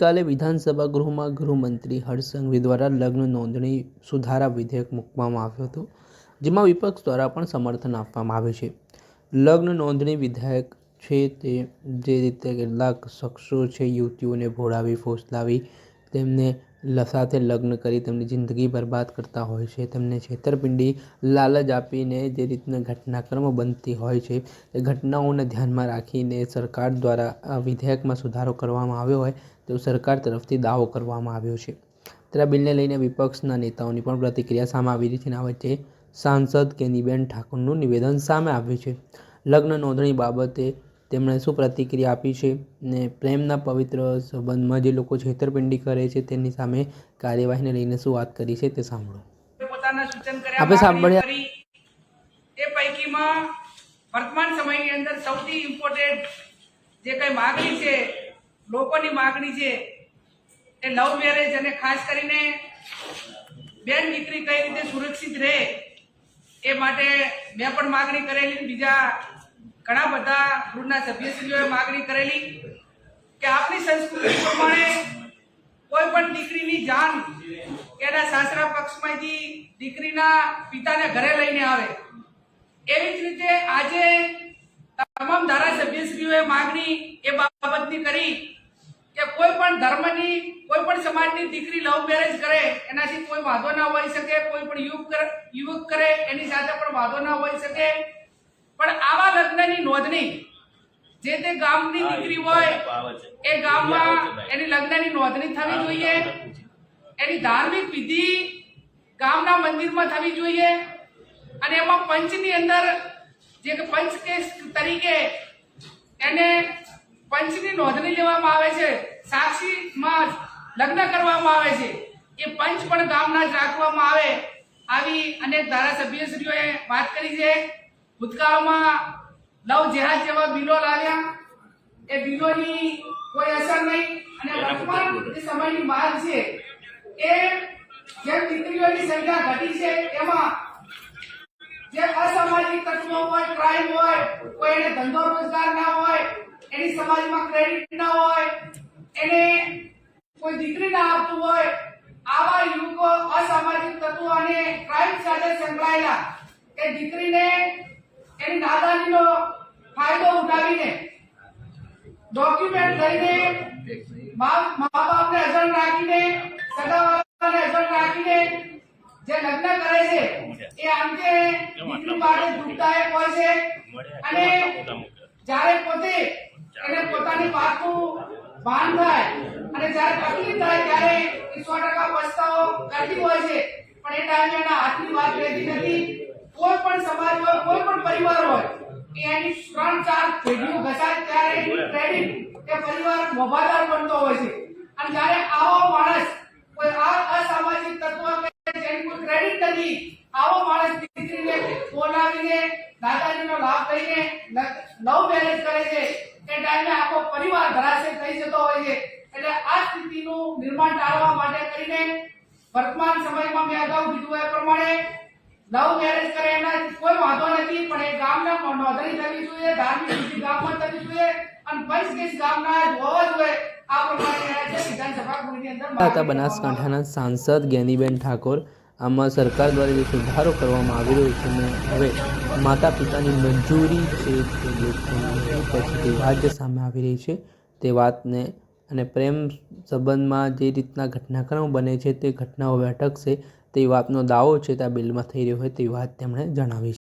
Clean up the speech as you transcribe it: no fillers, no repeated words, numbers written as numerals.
કાલે વિધાનસભા ગૃહમાં ગૃહમંત્રી હર્ષ સંઘવી દ્વારા લગ્ન નોંધણી સુધારા વિધેયક મૂકવામાં આવ્યું હતું, જેમાં વિપક્ષ દ્વારા પણ સમર્થન આપવામાં આવ્યું છે. લગ્ન નોંધણી વિધેયક છે તે જે રીતે કેટલાક શખ્સો છે યુવતીઓને ભોળાવી ફોસલાવી તેમને સાથે લગ્ન કરી તેમની જિંદગી બરબાદ કરતા હોય છે, તેમને છેતરપિંડી લાલચ આપીને જે રીતના ઘટનાક્રમો બનતી હોય છે એ ઘટનાઓને ધ્યાનમાં રાખીને સરકાર દ્વારા આ વિધેયકમાં સુધારો કરવામાં આવ્યો હોય તેવું સરકાર તરફથી દાવો કરવામાં આવ્યો છે. ત્યારે આ બિલને લઈને વિપક્ષના નેતાઓની પણ પ્રતિક્રિયા સામે આવી રહી છે. આ વચ્ચે સાંસદ ગેનીબેન ઠાકોરનું નિવેદન સામે આવ્યું છે. લગ્ન નોંધણી બાબતે તેમણે શું પ્રતિક્રિયા આપી છે ને પ્રેમના પવિત્ર સંબંધમાં જે લોકો છેતરપિંડી કરે છે તેની સામે કાર્યવાહીને લઈને શું વાત કરી છે તે સાંભળો. આપણે સાંભળ્યા એ પૈકીમાં વર્તમાન સમયની અંદર સૌથી ઇમ્પોર્ટન્ટ જે કઈ માગણી છે, લોકોની માગણી છે એ લવ મેરેજ અને ખાસ કરીને બેન દીકરી કઈ રીતે સુરક્ષિત રહે એ માટે મેં પણ માગણી કરેલી, બીજા ઘણા બધા ગૃહના સભ્યશ્રીઓએ માગણી કરેલી કે આપણી સંસ્કૃતિ પ્રમાણે કોઈ પણ દીકરીની જાન એના સાસરા પક્ષમાંથી દીકરીના પિતાને ઘરે લઈને આવે. એવી જ રીતે આજે તમામ ધારાસભ્યશ્રીઓએ માગણી એ બાબતની કરી કે કોઈ પણ ધર્મની કોઈ પણ સમાજની દીકરી લવ મેરેજ કરે એનાથી કોઈ વાંધો ના હોઈ શકે, કોઈ પણ યુવક કરે એની સાથે પણ વાંધો ના હોઈ શકે, પણ આવા લગ્નની નોંધણી જે તે ગામની દીકરી હોય એ ગામમાં એની લગ્નની નોંધણી થવી જોઈએ. એની ધાર્મિક વિધિ ગામના મંદિરમાં થવી જોઈએ અને એમાં પંચની અંદર જે કે પંચ કેસ તરીકે એને પંચની નોંધણી લેવામાં આવે છે, સાક્ષીમાં લગ્ન કરવામાં આવે છે, એ પંચ પણ ગામના જ રાખવામાં આવે. આવી અનેક ધારાસભ્યશ્રીઓએ વાત કરી છે. ભૂતકાળમાં લવ જેહાદ જેવા બિલો લાવ્યા, એ બિલોની કોઈ અસર નહીં અને વર્તમાન જે સમયની માંગ છે એ જેમ દીકરીઓની સંખ્યા ઘટી છે એમાં જે અસામાજિક તત્વો હોય, ક્રાઇમ હોય, કોઈ એને ધંધો રોજગાર ના હોય, એની સમાજમાં ક્રેડિટ ના હોય, એને કોઈ દીકરી ના આપતું હોય, આવા યુવકો અસામાજિક તત્વો અને ક્રાઇમ સાથે સંકળાયેલા એ દીકરીને એની નાદાનીનો ફાયદો ઉઠાવીને ડોક્યુમેન્ટ લઈને મા બાપને અજણ રાખીને સગાવાળાને અજણ રાખીને જે લગ્ન કરે છે એ અંતે દીકરી માટે દુઃખદાયક હોય છે અને જ્યારે પોતે એને પોતાની વાતનું ભાન થાય અને જ્યારે તકલીફ થાય ત્યારે એ 100% પસ્તાવો કરતી હોય છે, પણ એ ટાઈમે એના હાથની વાત રહેતી નથી. કોઈ પણ સમાજ હોય, કોઈ પણ પરિવાર હોય કે એની 3-4 પેઢીઓ ઘસાય ત્યારે ક્રેડિટ એ પરિવાર મોભાદાર બનતો હોય છે અને જ્યારે આવો માણસ કોઈ અસામાજિક તત્વ જેની કોઈ ક્રેડિટ નથી, આવો માણસ દીકરીને બોલાવીને દાદાજીનો લાભ લઈને લવ મેરેજ કરે છે એ ટાઈમે આખો પરિવાર ધરાશય થઈ જતો હોય છે. એટલે આ સ્થિતિનું નિર્માણ ટાળવા માટે કરીને વર્તમાન સમયમાં મેં અગાઉ કીધું એ પ્રમાણે લવ મેરેજ કરે એના કોઈ વાંધો નથી, પણ એ ગામના નોંધણી થવી જોઈએ, ધાર્મિક વિધિ ગામમાં થવી જોઈએ અને પંચ કેસ ગામના જ હોવા જોઈએ. આ પ્રમાણે વિધાનસભા ગૃહની અંદર બનાસકાંઠાના સાંસદ ગેનીબેન ઠાકોર આમાં સરકાર દ્વારા જે સુધારો કરવામાં આવી રહ્યો છે અને હવે માતા પિતાની મંજૂરી છે તે પછી વાત જે સામે આવી રહી છે તે વાતને અને પ્રેમ સંબંધમાં જે રીતના ઘટનાક્રમો બને છે તે ઘટનાઓ અટકશે તે વાતનો દાવો છે તે આ બિલમાં થઈ રહ્યો હોય તેવી વાત તેમણે જણાવી છે.